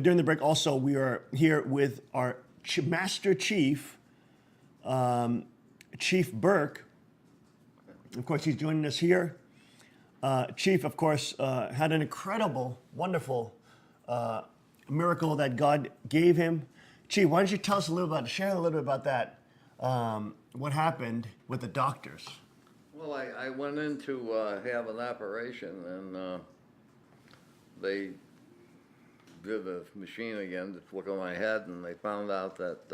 During the break, also, we are here with our Master Chief, Chief Burke. Of course, he's joining us here. Chief, of course, had an incredible, wonderful miracle that God gave him. Chief, why don't you tell us share a little bit about that, what happened with the doctors? Well, I went in to have an operation, and they did the machine again to look at my head, and they found out that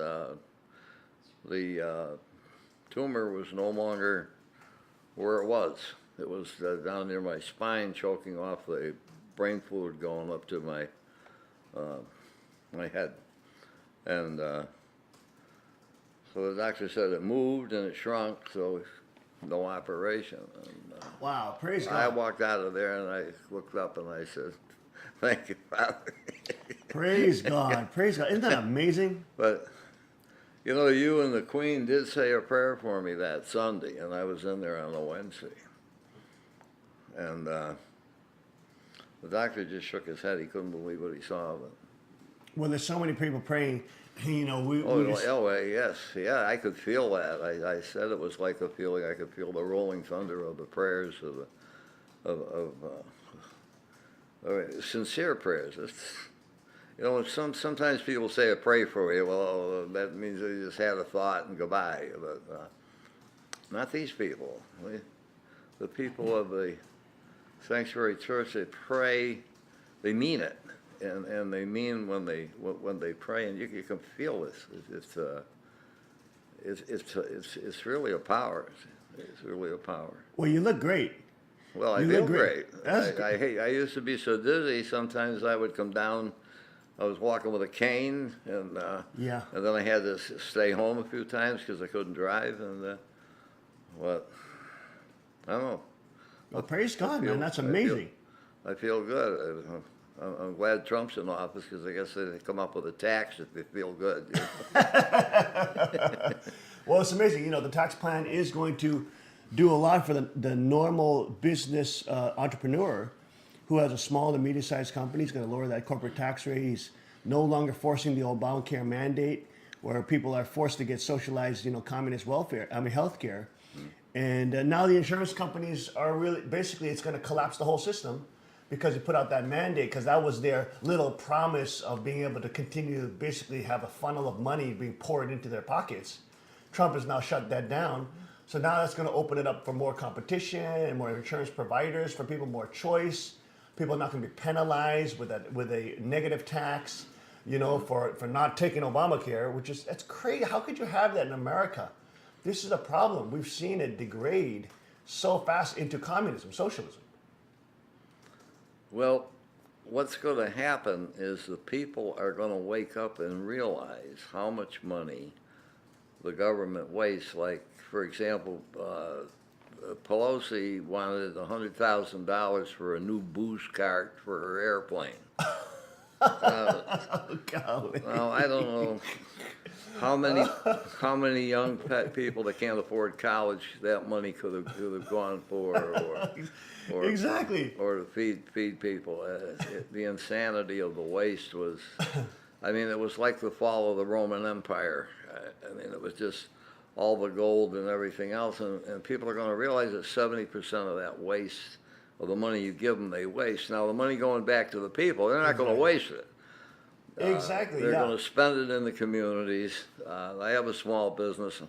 the tumor was no longer where it was. It was down near my spine, choking off the brain fluid going up to my my head. And so the doctor said it moved and it shrunk, so no operation. And, wow, praise God. I walked out of there and I looked up and I said, "Thank you, Father." Praise God, praise God. Isn't that amazing? But, you know, you and the Queen did say a prayer for me that Sunday, and I was in there on a Wednesday. And the doctor just shook his head. He couldn't believe what he saw. But, Well, there's so many people praying. You know, yes, yeah, I could feel that. I said it was like a feeling. I could feel the rolling thunder of the prayers of sincere prayers. You know, sometimes people say, "I pray for you." Well, that means they just had a thought and goodbye. But not these people. The people of the Sanctuary Church, they pray. They mean it. And they mean when they pray, and you can feel this. It's really a power. It's really a power. Well, you look great. Well, I feel great. I used to be so dizzy. Sometimes I would come down. I was walking with a cane, and and then I had to stay home a few times because I couldn't drive. And what? I don't know. Well, praise God, man. That's amazing. I feel good. I'm glad Trump's in office because I guess they come up with a tax if they feel good. Well, it's amazing. You know, the tax plan is going to do a lot for the normal business entrepreneur who has a small to medium-sized company. He's going to lower that corporate tax rate. He's no longer forcing the Obamacare mandate where people are forced to get socialized, communist healthcare. And now the insurance companies are really, basically, it's going to collapse the whole system because he put out that mandate, because that was their little promise of being able to continue to basically have a funnel of money being poured into their pockets. Trump has now shut that down. So now that's going to open it up for more competition and more insurance providers, for people more choice. People are not going to be penalized with a negative tax, for not taking Obamacare, that's crazy. How could you have that in America? This is a problem. We've seen it degrade so fast into communism, socialism. Well, what's going to happen is the people are going to wake up and realize how much money the government wastes. Like, for example, Pelosi wanted $100,000 for a new booze cart for her airplane. Oh, golly. Well, I don't know how many young people that can't afford college that money could have gone for, or exactly, or to feed people. The insanity of the waste was, I mean, it was like the fall of the Roman Empire. I mean, it was just all the gold and everything else, and people are going to realize that 70% of that waste of the money you give them, they waste. Now, the money going back to the people, they're not going to waste it. Exactly. They're going to spend it in the communities. I have a small business.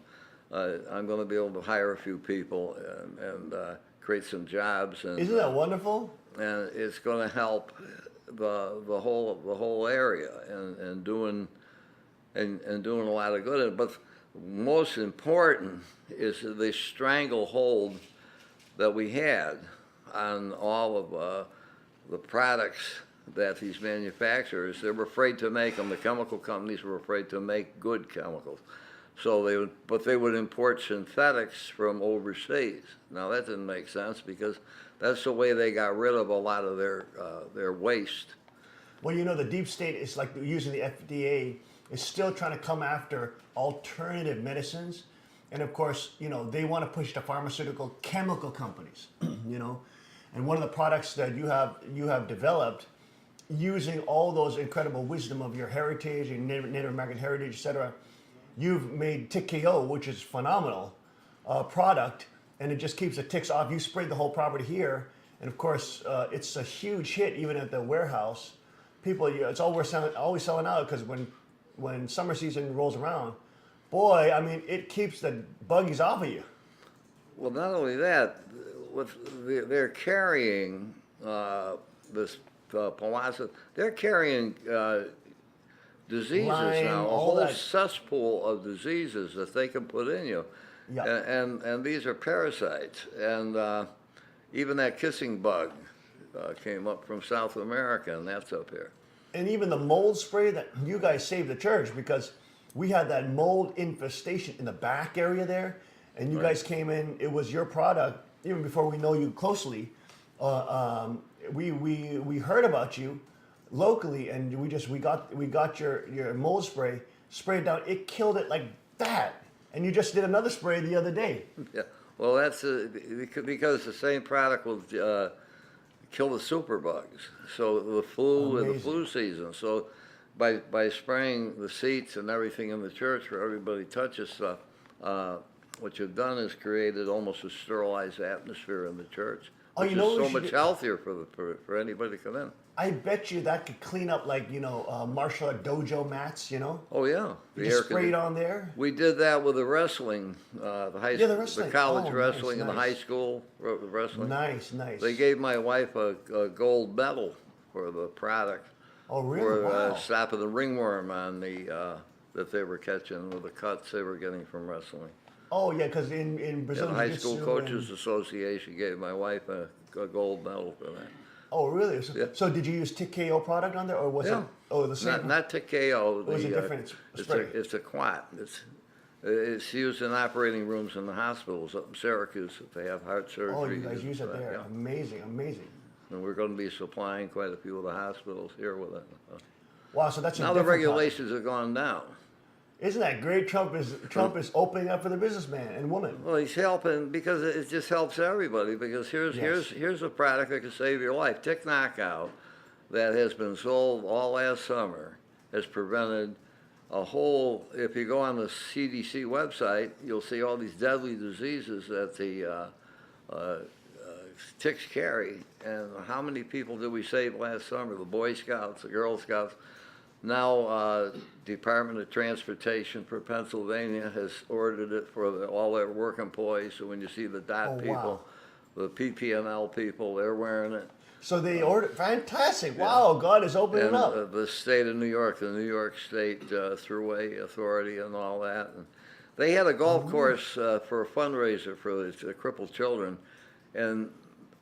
I'm going to be able to hire a few people and create some jobs. And, isn't that wonderful? And it's going to help the whole area and doing a lot of good. But most important is the stranglehold that we had on all of the products that these manufacturers, they were afraid to make them. The chemical companies were afraid to make good chemicals. So they would import synthetics from overseas. Now that didn't make sense because that's the way they got rid of a lot of their waste. Well, the deep state is like using the FDA is still trying to come after alternative medicines. And of course, they want to push the pharmaceutical chemical companies, And one of the products that you have developed using all those incredible wisdom of your heritage and Native American heritage, etc., you've made Tick KO, which is phenomenal product, and it just keeps the ticks off. You sprayed the whole property here, and of course, it's a huge hit even at the warehouse. People, it's always selling out because when summer season rolls around, boy, I mean, it keeps the buggies off of you. Well, not only that, they're carrying this Palazzo. They're carrying diseases Lyme, now, a all whole that. cesspool of diseases that they can put in you. Yeah. And these are parasites. And even that kissing bug came up from South America, and that's up here. And even the mold spray that you guys saved the church because we had that mold infestation in the back area there, and you guys came in. It was your product even before we know you closely. We heard about you locally, and we got your mold spray sprayed down. It killed it like that, and you just did another spray the other day. Yeah. Well, that's because the same product will kill the superbugs. So the flu and the flu season. So by spraying the seats and everything in the church where everybody touches stuff, what you've done is created almost a sterilized atmosphere in the church, which is so much healthier for anybody to come in. I bet you that could clean up like martial art dojo mats. Oh yeah, You just spray it on there. We did that with the wrestling, the college wrestling, and the high school wrestling. Nice. They gave my wife a gold medal for the product. Oh really? For Wow. stopping the ringworm on that they were catching with the cuts they were getting from wrestling. Oh yeah, because in Brazil, The High School Coaches Association gave my wife a gold medal for that. Oh really? Yeah. So did you use Tick KO product on there, or was it? Oh, the same. Not Tick KO. Was it different spray? It's a quat. It's used in operating rooms in the hospitals up in Syracuse if they have heart surgery. Oh, you guys use it there. Yeah. Amazing. And we're going to be supplying quite a few of the hospitals here with it. Wow, so that's a Now the different regulations have gone down. Isn't that great? Trump is opening up for the businessman and woman. Well, he's helping because it just helps everybody. Because here's a product that can save your life. Tick Knockout, that has been sold all last summer, has prevented a whole. If you go on the CDC website, you'll see all these deadly diseases that the ticks carry. And how many people did we save last summer? The Boy Scouts, the Girl Scouts. Now, Department of Transportation for Pennsylvania has ordered it for all their work employees. So when you see the DOT people, the PP&L people, they're wearing it. So they ordered. Fantastic! Wow, God is opening And up. the state of New York, the New York State Thruway Authority, and all that. And they had a golf course for a fundraiser for the crippled children, and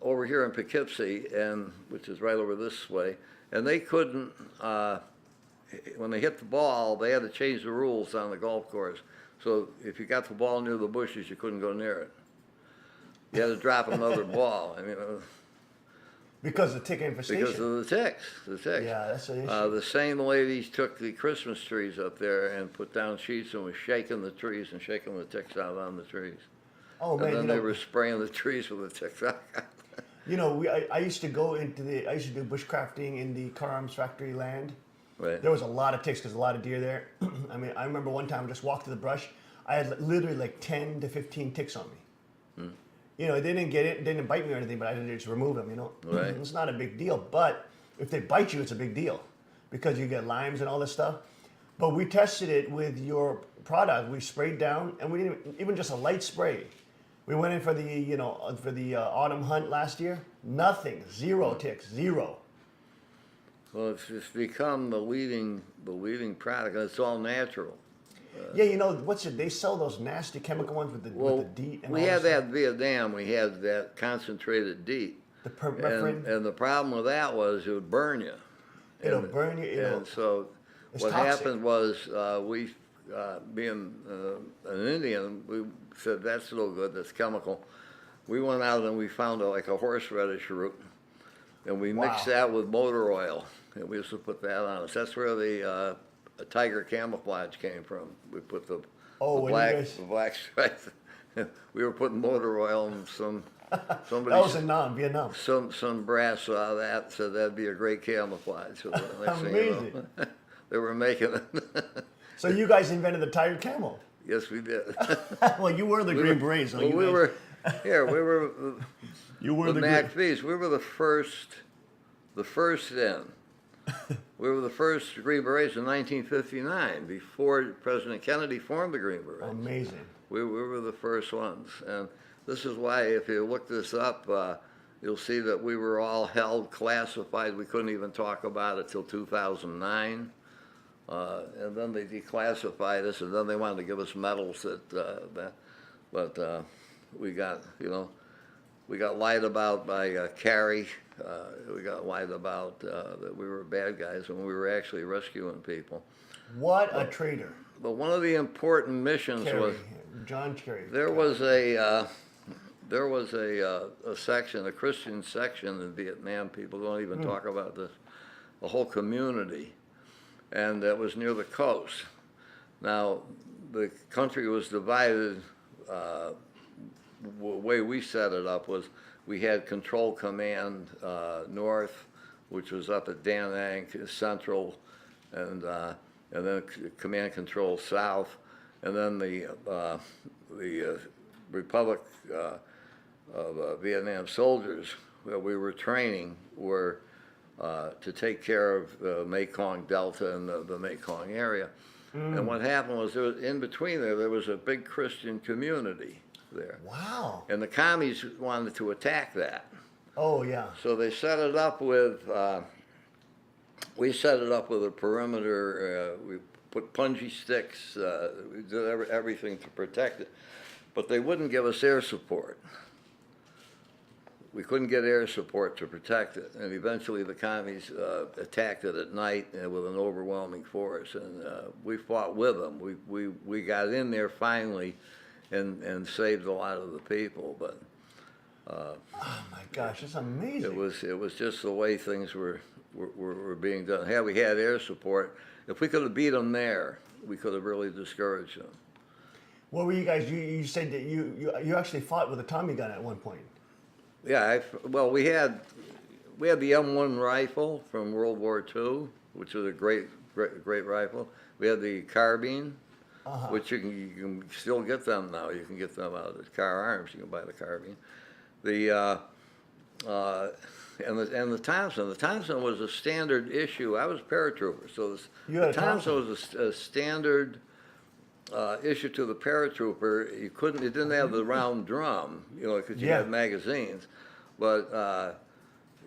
over here in Poughkeepsie, which is right over this way, and they couldn't. When they hit the ball, they had to change the rules on the golf course. So if you got the ball near the bushes, you couldn't go near it. You had to drop another ball. I mean, Because of the tick infestation. because of the ticks. Yeah, that's an issue. The same ladies took the Christmas trees up there and put down sheets and was shaking the trees and shaking the ticks out on the trees. Oh man, And then they were spraying the trees with the ticks out. I used to go I used to do bushcrafting in the car arms factory land. Right. There was a lot of ticks because a lot of deer there. I mean, I remember one time I just walked through the brush. I had literally like 10 to 15 ticks on me. They didn't get it, didn't bite me or anything, but I didn't just remove them. Right. It's not a big deal. But if they bite you, it's a big deal because you get limes and all this stuff. But we tested it with your product. We sprayed down, and we didn't even just a light spray. We went in for the autumn hunt last year. Nothing, zero ticks, zero. Well, it's become the leading product. It's all natural. What's it? They sell those nasty chemical ones with the DEET and we all had this that in Vietnam. We had that concentrated DEET. The permethrin. And the problem with that was it would burn you. It'll burn you. And so it's what toxic. happened was we, being an Indian, we said, that's no good, that's chemical. We went out and we found like a horseradish root, and we mixed that with motor oil, and we used to put that on us. That's where the tiger camouflage came from. We put the black stripes. We were putting motor oil and some Somebody, That was in Vietnam. some brass saw that, said that'd be a great camouflage. So the next thing you Amazing. know, they were making it. So you guys invented the Tiger Camel. Yes, we did. Well, you were the Green Berets. So Well, you we guys- were, yeah, we were You were the the Green. MacVees. We were the first in. We were the first Green Berets in 1959, before President Kennedy formed the Green Berets. Amazing. We were the first ones, and this is why, if you look this up, you'll see that we were all held classified. We couldn't even talk about it till 2009, and then they declassified us, and then they wanted to give us medals but we got, we got lied about by Kerry. We got lied about that we were bad guys when we were actually rescuing people. What a traitor. But one of the important missions Kerry, was John Kerry. there was a section, a Christian section in Vietnam. People don't even talk about this. A whole community, and that was near the coast. Now, the country was divided. The way we set it up was we had Control Command North, which was up at Da Nang Central, and then Command Control South, and then the Republic of Vietnam soldiers that we were training were to take care of the Mekong Delta and the Mekong area. And what happened was, in between there was a big Christian community there. Wow. And the commies wanted to attack that. Oh, yeah. So they set it up with, we set it up with a perimeter. We put punji sticks. We did everything to protect it. But they wouldn't give us air support. We couldn't get air support to protect it. And eventually the commies attacked it at night with an overwhelming force. And we fought with them. We got in there finally and saved a lot of the people. But Oh my gosh, it's amazing. it was just the way things were being done. Had we had air support, if we could have beat them there, we could have really discouraged them. What were you guys? You said that you actually fought with a Tommy gun at one point. Yeah, well, we had the M1 rifle from World War II, which was a great rifle. We had the carbine, which you can still get them now. You can get them out of Car Arms. You can buy the carbine. And the Thompson. The Thompson was a standard issue. I was a paratrooper, so the Thompson was a standard issue to the paratrooper. It didn't have the round drum, because you had magazines, but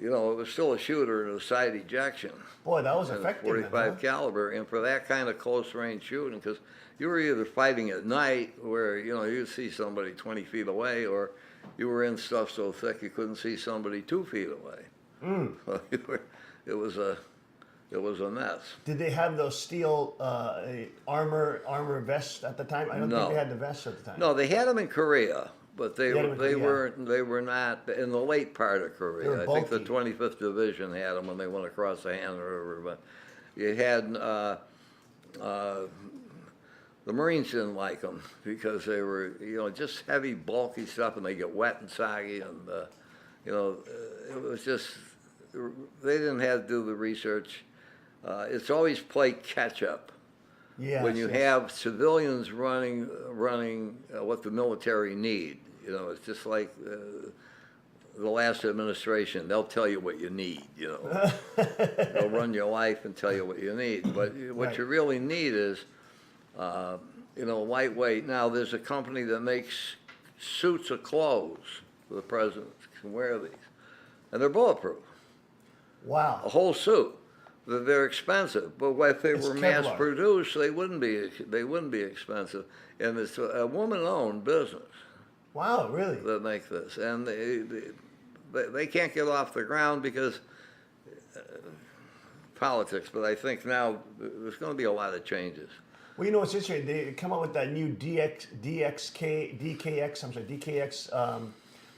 it was still a shooter and a side ejection. Boy, that was And effective. 45 caliber, and for that kind of close range shooting, because you were either fighting at night where you'd see somebody 20 feet away, or you were in stuff so thick you couldn't see somebody 2 feet away. It was a mess. Did they have those steel armor vests at the time? I don't think they had the vests at the time. No, they had them in Korea, but they had 'em in Korea. they were not in the late part of Korea. They were I think the bulky. 25th Division had them when they went across the Han River, but you had the Marines didn't like them because they were just heavy, bulky stuff, and they get wet and soggy, and it was just they didn't have to do the research. It's always play catch up. Yes, When you have civilians running what the military need, it's just like the last administration. They'll tell you what you need, They'll run your life and tell you what you need. But what you really need is, lightweight. Now, there's a company that makes suits of clothes for the president can wear these, and they're bulletproof. Wow. A whole suit. They're expensive, but if they were mass Kevlar. produced, they wouldn't be expensive. And it's a woman-owned business Wow, really? that make this, and they can't get off the ground because politics. But I think now there's going to be a lot of changes. Well, it's interesting. They come out with that new DKX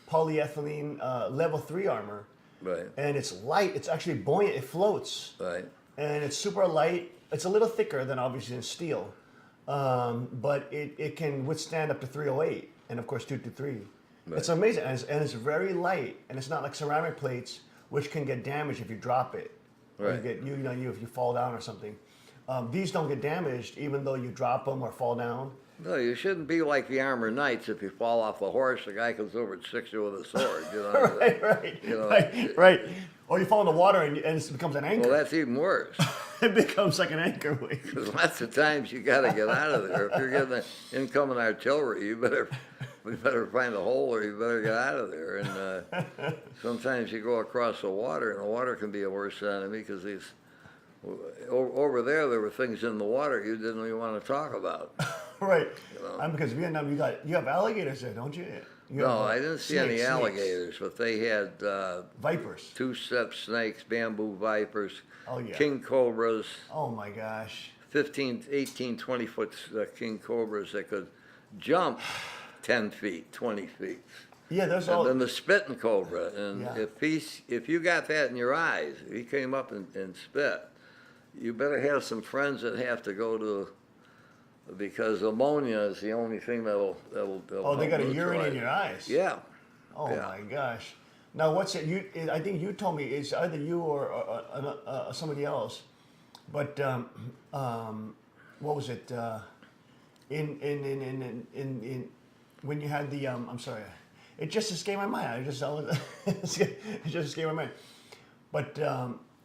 polyethylene level 3 armor. Right. And it's light. It's actually buoyant. It floats. Right. And it's super light. It's a little thicker than obviously in steel, but it can withstand up to 308 and of course 223. Right. It's amazing, and it's very light, and it's not like ceramic plates, which can get damaged if you drop it. Or Right. you know, if you fall down or something. These don't get damaged, even though you drop them or fall down. No, you shouldn't be like the armor knights. If you fall off the horse, the guy comes over and sticks you with a sword. You know, Right, you know, right. Or you fall in the water and it becomes an anchor. well, that's even worse. It becomes like an anchor weight. Because lots of times you got to get out of there. If you're getting the incoming artillery, you better find a hole or you better get out of there. And sometimes you go across the water, and the water can be a worse enemy because these. Over there were things in the water you didn't even want to talk about. Right. You know? Because Vietnam, you have alligators there, don't you? You have, No, I didn't see any snakes. alligators, but they had Vipers. two-step snakes, bamboo vipers, Oh, yeah. king cobras, Oh my gosh. 15, 18, 20-foot king cobras that could jump 10 feet, 20 feet. Yeah, there's And all. then the spitting cobra, and Yeah. if you got that in your eyes, if he came up and spit, you better have some friends that have to go to, because ammonia is the only thing that'll Oh, they got a help urine in neutralize your it. eyes. Yeah. Oh Yeah. my gosh. Now what's it? I think you told me it's either you or somebody else, but what was it? In when you had the I'm sorry, it just escaped my mind. It just escaped my mind. But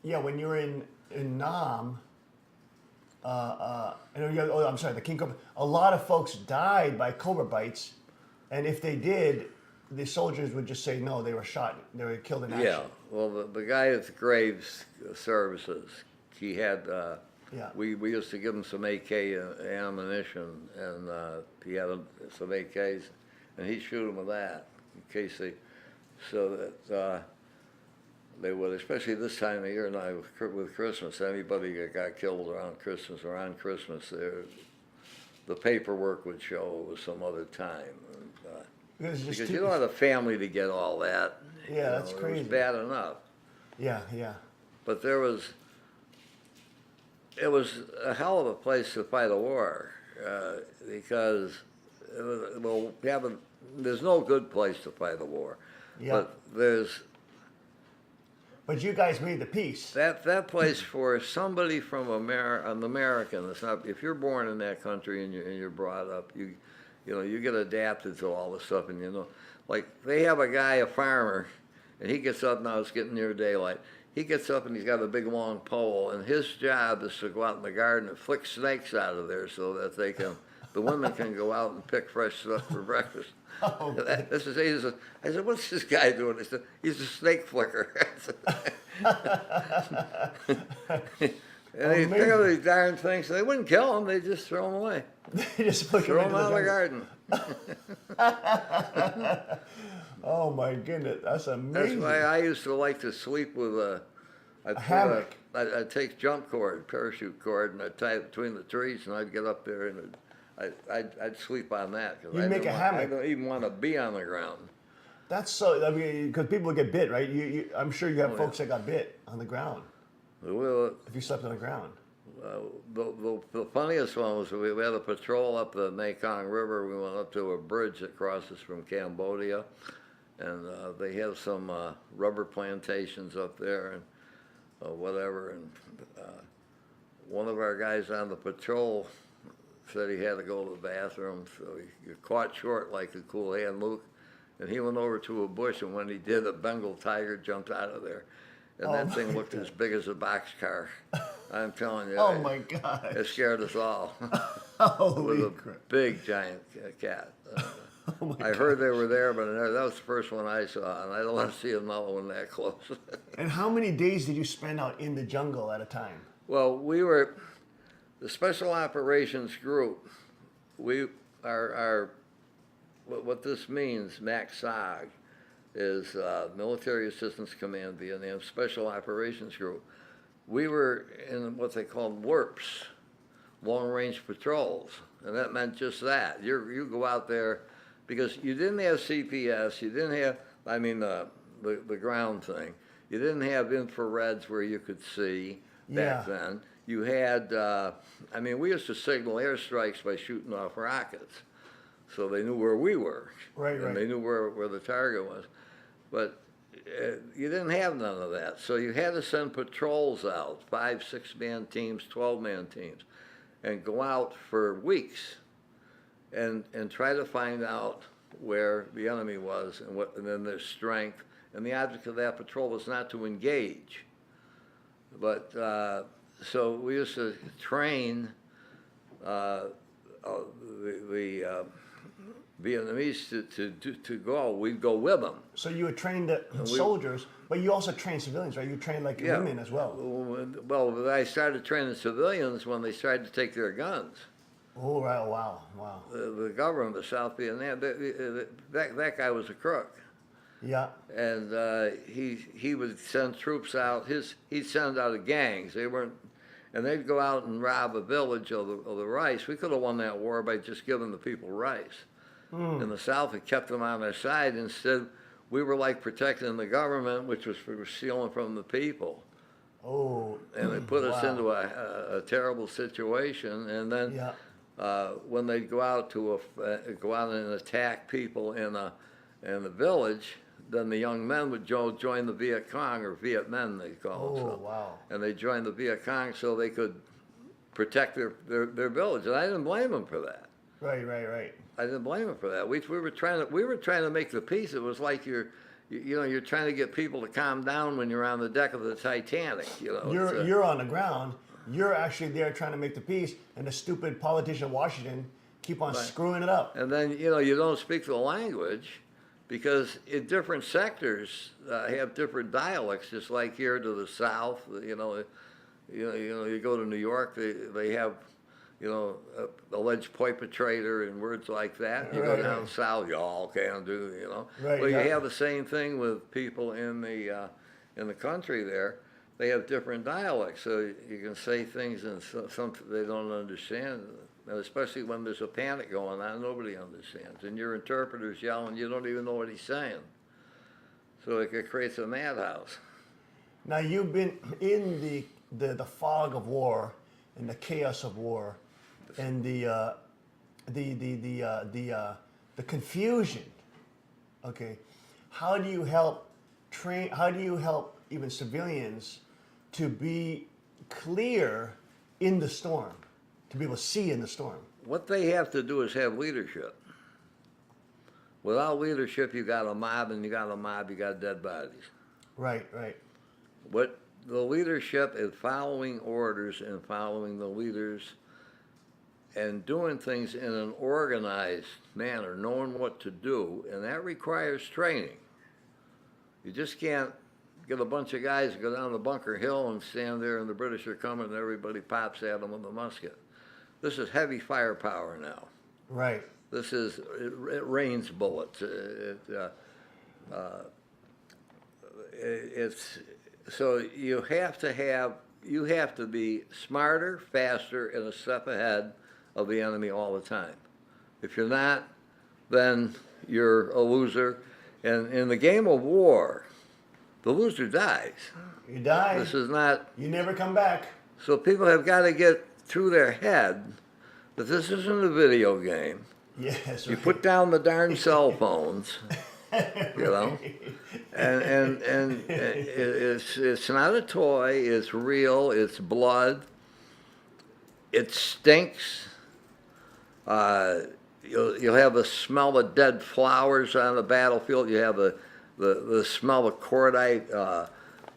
yeah, when you were in Nam. Oh, I'm sorry, the king cobra. A lot of folks died by cobra bites, and if they did, the soldiers would just say no, they were shot, they were killed in action. Yeah. Well, the guy at the Graves Services, he had. Yeah. We used to give him some AK ammunition, and he had some AKs, and he'd shoot them with that in case they, so that they would, especially this time of year now with Christmas. Anybody that got killed around Christmas or on Christmas, the paperwork would show it was some other time. And, It was just because too- you don't have a family to get all that. Yeah, you know, that's It crazy. was bad enough. Yeah, yeah. But it was a hell of a place to fight a war, because it was, there's no good place to fight a war. Yeah. But there's But you guys made the peace. that place for somebody from an American. It's not, if you're born in that country and you're brought up, you know, you get adapted to all this stuff, and you know, like they have a guy, a farmer, and he gets up now. It's getting near daylight. He gets up and he's got a big long pole, and his job is to go out in the garden and flick snakes out of there so that the women can go out and pick fresh stuff for breakfast. Oh, I said, what's this guy doing? He said, he's a snake flicker. And they pick up these darn things. They wouldn't kill them. They just throw them away. They just put you Throw into them out of the garden. garden. Oh my goodness, that's That's amazing. why I used to like to sleep with hammock. I'd take jump cord, parachute cord, and I'd tie it between the trees, and I'd get up there and I'd sleep on that. Cause You'd make a hammock. I don't even want to be on the ground. That's so. I mean, because people get bit, right? I'm sure you have Oh, folks that got bit on the ground Well, if you slept on the ground. the funniest one was we had a patrol up the Mekong River. We went up to a bridge that crosses from Cambodia, and they have some rubber plantations up there and whatever. And one of our guys on the patrol said he had to go to the bathroom, so he got caught short like a cool hand Luke, and he went over to a bush, and when he did, a Bengal Tiger jumped out of there. And Oh, that thing my looked God. as big as a boxcar. I'm telling you. Oh my gosh. It scared us all. It Holy was a crap. big, giant cat. Oh my I heard they were there, but that was the first one I saw, and I don't want to see another one that close. And how many days did you spend out in the jungle at a time? Well, we were the Special Operations Group. What this means, MACSOG, is Military Assistance Command, Vietnam Special Operations Group. We were in what they called WRPs, long-range patrols, and that meant just that. You go out there because you didn't have CPS, you didn't have, the ground thing. You didn't have infrareds where you could see back Yeah. then. You had, we used to signal airstrikes by shooting off rockets. so they knew where we were. Right, and right. they knew where the target was. But you didn't have none of that. So you had to send patrols out, 5, 6-man teams, 12-man teams, and go out for weeks and try to find out where the enemy was and then their strength. And the object of that patrol was not to engage. But so we used to train the Vietnamese to go. We'd go with them. So you would train the soldiers, but you also train civilians, right? You train like women as well. Well, I started training civilians when they started to take their guns. Oh, right. Wow. Wow. The government of South Vietnam, that guy was a crook. Yeah. And he would send troops out. He'd send out gangs. They weren't, and they'd go out and rob a village of the rice. We could have won that war by just giving the people rice. In the South, it kept them on their side. Instead, we were like protecting the government, which was for stealing from the people. Oh. And it put us into a terrible situation. And then when they'd go out and attack people in the village, then the young men would join the Viet Cong, or Viet Men they call them. Oh, wow. And they joined the Viet Cong so they could protect their village. And I didn't blame them for that. Right, right, right. I didn't blame them for that. We were trying to make the peace. It was like you're trying to get people to calm down when you're on the deck of the Titanic. You're on the ground. You're actually there trying to make the peace, and the stupid politician in Washington keep on screwing it up. And then you don't speak the language, because in different sectors have different dialects. Just like here to the south, you go to New York, they have alleged perpetrator and words like that. You go down south, y'all can do, Right, Well, you have the same thing with people in the country there. They have different dialects, so you can say things and some they don't understand. And especially when there's a panic going on, nobody understands. And your interpreter's yelling, you don't even know what he's saying. So it creates a madhouse. Now you've been in the fog of war and the chaos of war and the confusion. Okay, how do you help even civilians to be clear in the storm, to be able to see in the storm? What they have to do is have leadership. Without leadership, you got a mob, and you got dead bodies. Right, right. What the leadership is following orders and following the leaders and doing things in an organized manner, knowing what to do, and that requires training. You just can't get a bunch of guys to go down the Bunker Hill and stand there and the British are coming and everybody pops at them with a musket. This is heavy firepower now. Right. This is, it rains bullets. It's, so you have to be smarter, faster, and a step ahead of the enemy all the time. If you're not, then you're a loser. And in the game of war, the loser dies. You die. This is not. You never come back. So people have got to get through their head that this isn't a video game. Yes. You put down the darn cell phones, and it's not a toy. It's real. It's blood. It stinks. You'll have the smell of dead flowers on the battlefield. You have the smell of cordite,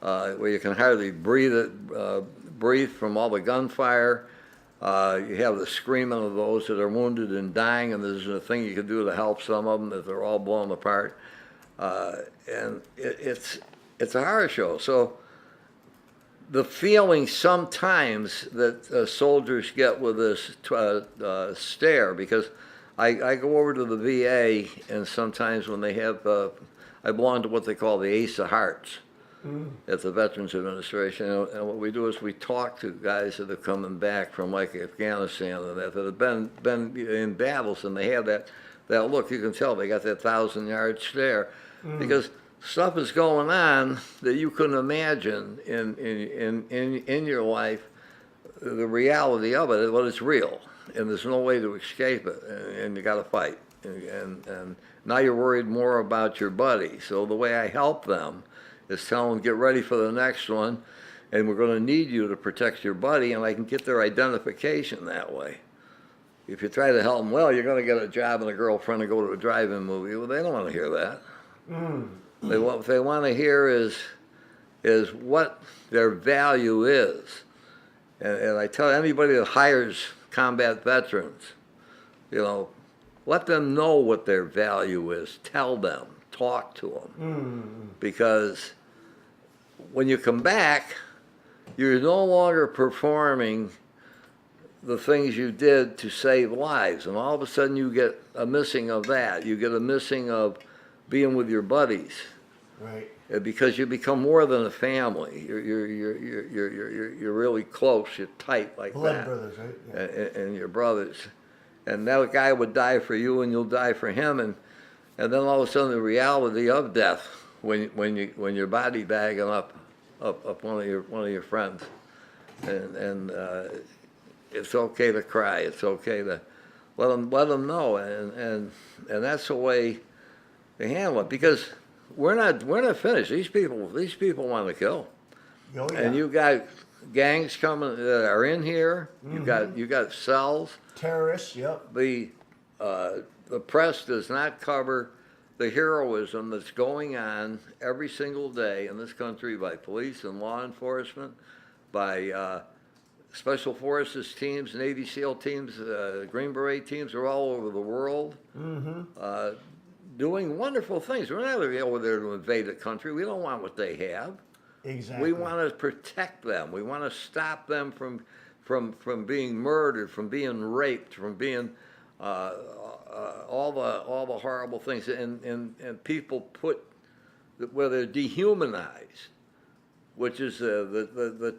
where you can hardly breathe from all the gunfire. You have the screaming of those that are wounded and dying, and there's a thing you can do to help some of them if they're all blown apart. And it's a horror show. So the feeling sometimes that soldiers get with this stare, because I go over to the VA, and sometimes when they have, I belong to what they call the Ace of Hearts at the Veterans Administration, and what we do is we talk to guys that are coming back from like Afghanistan and that have been in battles, and they have that look. You can tell they got that 1,000-yard stare, because stuff is going on that you couldn't imagine in your life. The reality of it, well, it's real, and there's no way to escape it, and you got to fight. and now you're worried more about your buddy. So the way I help them is tell them, get ready for the next one, and we're going to need you to protect your buddy, and I can get their identification that way. If you try to help them, well, you're going to get a job and a girlfriend and go to a drive-in movie. Well, they don't want to hear that. What they want to hear is what their value is. And I tell anybody that hires combat veterans, you know, let them know what their value is. Tell them, talk to them. Because when you come back, you're no longer performing the things you did to save lives. And all of a sudden you get a missing of that. You get a missing of being with your buddies. Right. Because you become more than a family. You're really close. You're tight like Blood that. brothers, right? Yeah. And your brothers. And that guy would die for you, and you'll die for him. And then all of a sudden, the reality of death when you're body bagging up one of your friends, and it's okay to cry. It's okay to let them know, and that's the way they handle it, because we're not finished. These people want to kill. Oh, yeah. And you got gangs coming that are in here. You got cells. Terrorists. Yep. The press does not cover the heroism that's going on every single day in this country by police and law enforcement, by special forces teams, Navy SEAL teams, Green Beret teams are all over the world. Doing wonderful things. We're not over there to invade a country. We don't want what they have. Exactly. We want to protect them. We want to stop them from being murdered, from being raped, from being all the horrible things. And people put where they're dehumanized, which is the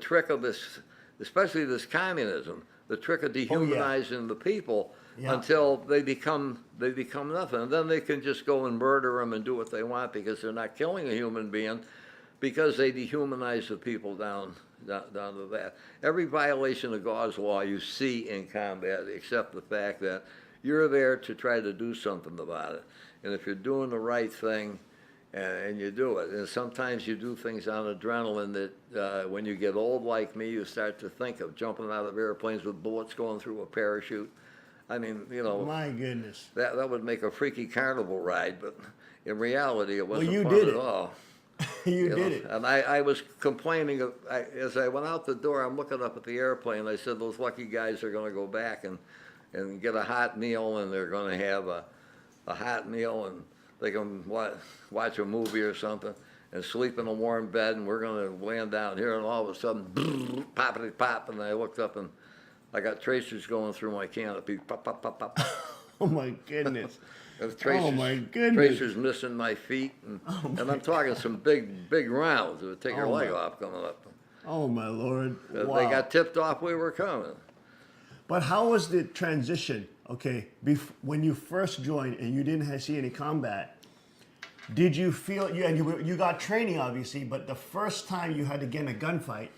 trick of this, especially this communism. The trick of dehumanizing the people. Yeah. Until they become nothing, and then they can just go and murder them and do what they want, because they're not killing a human being, because they dehumanize the people down to that. Every violation of God's law you see in combat, except the fact that you're there to try to do something about it. And if you're doing the right thing, and you do it, and sometimes you do things on adrenaline that when you get old like me, you start to think of jumping out of airplanes with bullets going through a parachute. I mean, you know, my goodness, that would make a freaky carnival ride, but in reality, it wasn't you fun did at it. all. You did it. And I was complaining as I went out the door. I'm looking up at the airplane. I said, those lucky guys are going to go back and get a hot meal, and they're going to have a hot meal, and they can watch a movie or something and sleep in a warm bed, and we're going to land down here, and all of a sudden, poppity pop, and I looked up and I got tracers going through my canopy. Pop, pop, pop, pop. Oh my goodness. Tracers, oh my goodness. Tracers missing my feet, and I'm talking some big rounds. It would take your leg off coming up. Oh my Lord! Wow. They got tipped off we were coming. But how was the transition? Okay, when you first joined and you didn't see any combat, did you feel you got training obviously, but the first time you had to get in a gunfight,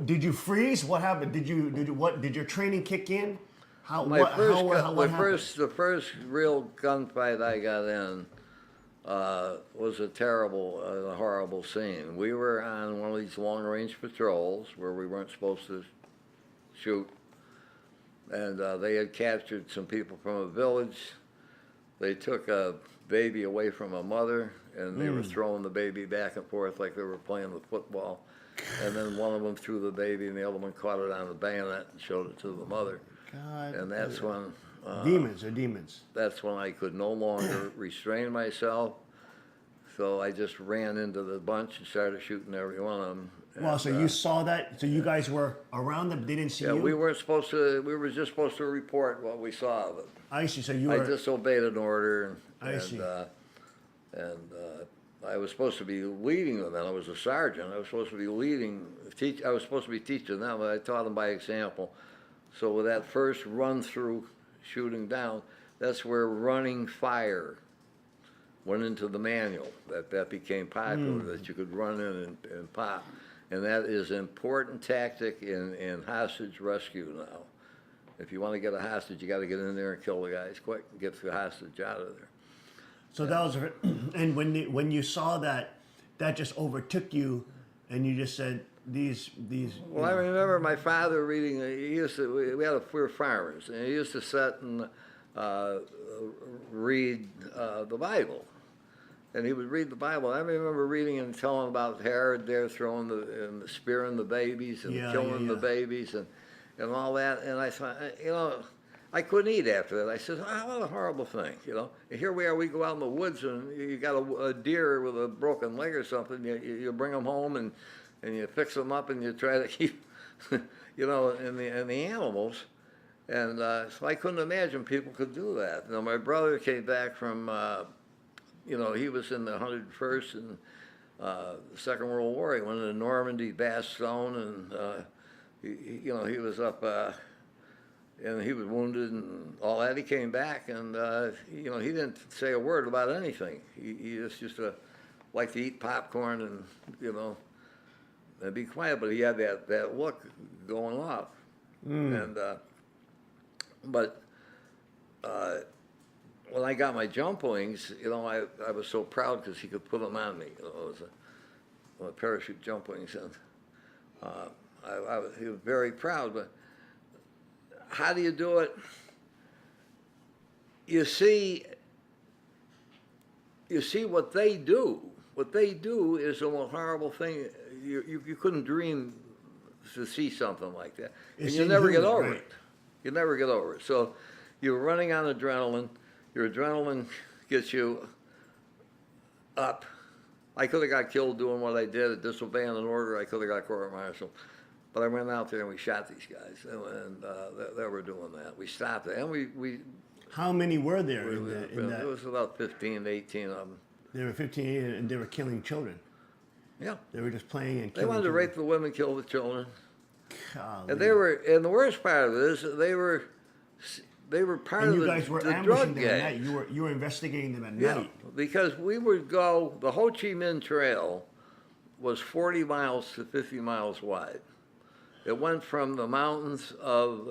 did you freeze? What happened? Did your training kick in? The first real gunfight I got in was a horrible scene. We were on one of these long-range patrols where we weren't supposed to shoot, and they had captured some people from a village. They took a baby away from a mother, and they were throwing the baby back and forth like they were playing with football. And then one of them threw the baby, and the other one caught it on the bayonet and showed it to the mother. God. And that's when demons. That's when I could no longer restrain myself. So I just ran into the bunch and started shooting every one of them. Wow, so you saw that? So you guys were around them? They didn't see you? Yeah, we weren't supposed to. We were just supposed to report what we saw of it. I see. So you were. I disobeyed an order, I see. I was supposed to be leading them, and I was a sergeant. I was supposed to be I was supposed to be teaching them, but I taught them by example. So with that first run through shooting down, that's where running fire went into the manual. That became popular, that you could run in and pop. And that is an important tactic in hostage rescue now. If you want to get a hostage, you got to get in there and kill the guys quick and get the hostage out of there. So that was, and when you saw that, that just overtook you, and you just said these. Well, I remember my father reading. He used to. We were farmers, and he used to sit and read the Bible. And he would read the Bible. I remember reading and telling about Herod there throwing and spearing the babies and killing the babies and all that. And I thought, I couldn't eat after that. I said, what a horrible thing, And here we are, we go out in the woods and you got a deer with a broken leg or something. You bring them home and you fix them up and you try to keep, and the animals. And so I couldn't imagine people could do that. My brother came back from, he was in the 101st and the Second World War. He went into Normandy, Bastogne, and he was up, and he was wounded and all that. He came back, and he didn't say a word about anything. He just used to like to eat popcorn and and be quiet. But he had that look going off, and but. When I got my jump wings, I was so proud because he could put them on me. It was a parachute jump wings, and he was very proud. But how do you do it? You see what they do. What they do is the most horrible thing. You couldn't dream to see something like that, and you never get over it. You never get over it. So you're running on adrenaline. Your adrenaline gets you up. I could have got killed doing what I did, disobeying an order. I could have got court-martialed. But I went out there and we shot these guys, and they were doing that. We stopped it, and we. How many were there in that? It was about 15 to 18 of them. There were 15, and they were killing children. Yeah. They were just playing and killing. They wanted to rape the women, kill the children. Golly. And and the worst part of it is they were part of you guys were the ambushing drug them gang. at night. You were investigating them at Yeah, night. because we would go, the Ho Chi Minh Trail was 40 miles to 50 miles wide. It went from the mountains of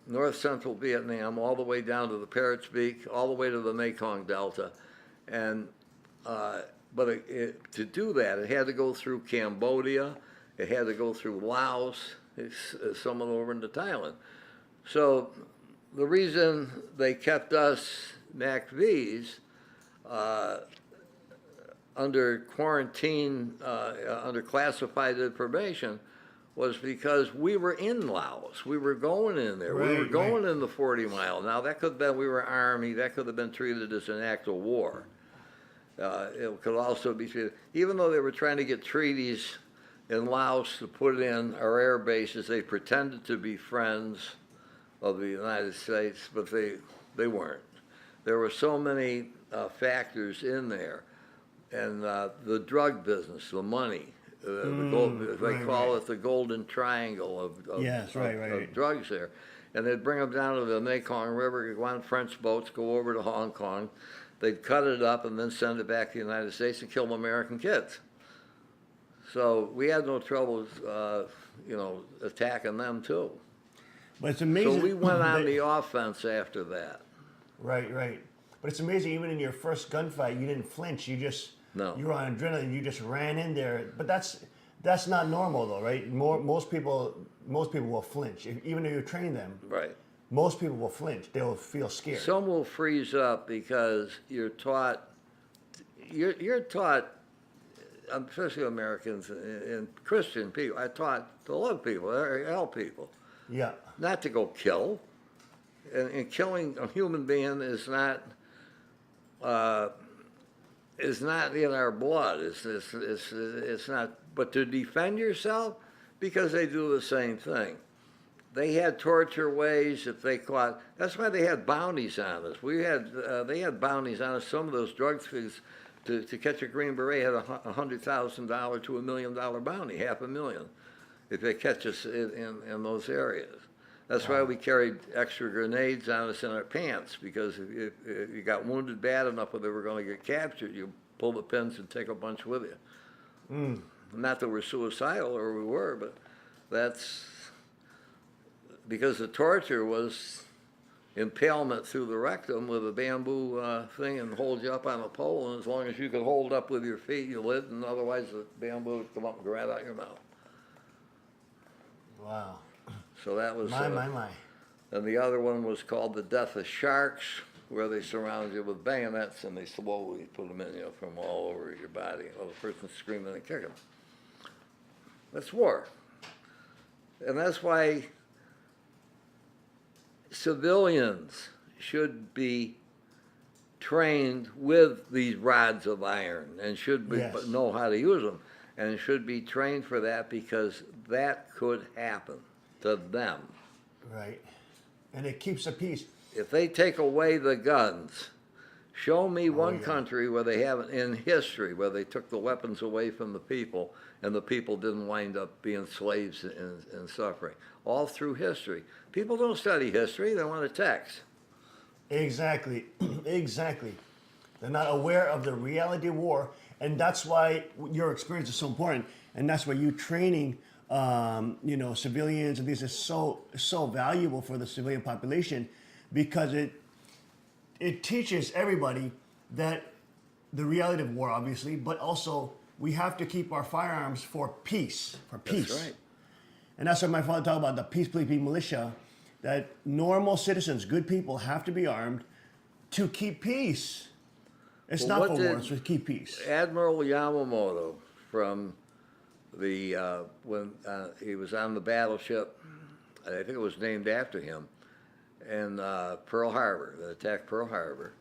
north central Vietnam all the way down to the Parrot's Beak, all the way to the Mekong Delta. And but to do that, it had to go through Cambodia, it had to go through Laos, some of them over into Thailand. So the reason they kept us MACVs under quarantine, under classified information, was because we were in Laos. We were going in there. We were going in the 40 mile. Now that could have been, we were Army, that could have been treated as an act of war. It could also be treated, even though they were trying to get treaties in Laos to put in our air bases, they pretended to be friends of the United States, but they weren't. There were so many factors in there, and the drug business, the money, they call it the golden triangle of drugs there. And they'd bring them down to the Mekong River, go on French boats, go over to Hong Kong. They'd cut it up and then send it back to the United States and kill American kids. So we had no trouble, attacking them too. But it's amazing. So we went on the offense after that. Right. But it's amazing, even in your first gunfight, you didn't flinch. You were on adrenaline. You just ran in there. But that's not normal, though, right? Most people will flinch, even though you train them. Right. Most people will flinch. They'll feel scared. Some will freeze up because you're taught, especially Americans and Christian people, I taught to love people, help people. Yeah. Not to go kill. And killing a human being is not in our blood. It's not. But to defend yourself, because they do the same thing. They had torture ways if they caught. That's why they had bounties on us. They had bounties on us. Some of those drug things to catch a Green Beret had $100,000 to $1 million bounty, $500,000, if they catch us in those areas. That's why we carried extra grenades on us in our pants, because if you got wounded bad enough where they were going to get captured, you pull the pins and take a bunch with you. Not that we're suicidal, or we were, but because the torture was impalement through the rectum with a bamboo thing and hold you up on a pole, and as long as you could hold up with your feet, you lived, and otherwise the bamboo would come up and grab out your mouth. Wow. So that was. My. And the other one was called the death of sharks, where they surround you with bayonets and they slowly put them in you from all over your body while the person's screaming and kicking. That's war. And that's why civilians should be trained with these rods of iron and should be, Yes. know how to use them, and should be trained for that, because that could happen to them. Right. And it keeps the peace. If they take away the guns, show me one yeah. country where they haven't, in history, where they took the weapons away from the people and the people didn't wind up being slaves and suffering. All through history. People don't study history, they want a text. Exactly. Exactly. They're not aware of the reality of war, and that's why your experience is so important, and that's why you training civilians and these is so valuable for the civilian population, because it teaches everybody that the reality of war, obviously, but also we have to keep our firearms for peace. That's right. And that's what my father talked about, the peacekeeping militia, that normal citizens, good people, have to be armed to keep peace. It's Well, not what for war, did it's to keep peace. Admiral Yamamoto, from the when he was on the battleship, I think it was named after him, in Pearl Harbor, they attacked Pearl Harbor,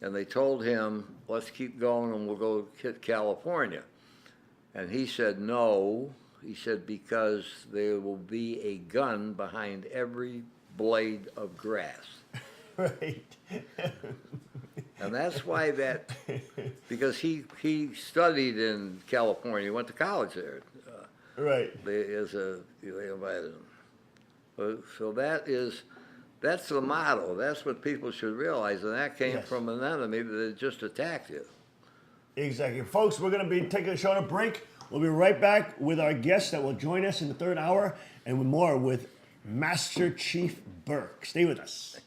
and they told him, let's keep going and we'll go hit California. And he said, no. He said, because there will be a gun behind every blade of grass. Right. And that's why because he studied in California, he went to college there. Right. They invited him. So that's the motto. That's what people should realize, and that came Yes. from an enemy that just attacked you. Exactly. Folks, we're going to be taking a short break. We'll be right back with our guests that will join us in the third hour, and with more with Master Chief Burke. Stay with us.